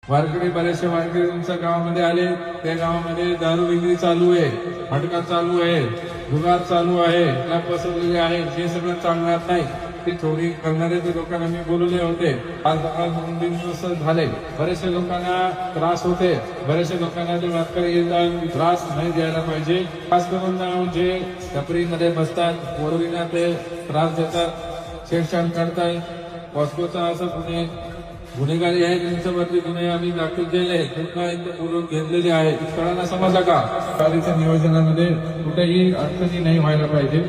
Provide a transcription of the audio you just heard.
वारकरी बरेचसे वारकरी तुमच्या गावामध्ये आले, त्या गावामध्ये दारू विक्री चालू आहे, मटका चालू आहे, जुगार चालू आहे, क्लब बसवलेले आहे, हे सगळं चालणार नाही. ते चोरी करणारे ते लोकांना मी बोलवले होते. आज 2-3 दिवस झाले, बरेचशा लोकांना त्रास होते, बरेचशा लोकांना ते वारकरी त्रास नाही द्यायला पाहिजे. खास करून जे टपरीमध्ये बसतात, पोरींना ते त्रास देतात, छेडछाड करताय. पॉस्कोचा असं गुन्हेगारी आहे, त्यांच्यावरती गुन्हे आम्ही दाखल केले, बोलून घेतलेले आहे. कळायला समजला का? गाडीच्या नियोजनामध्ये कुठेही अडचणी नाही व्हायला पाहिजे.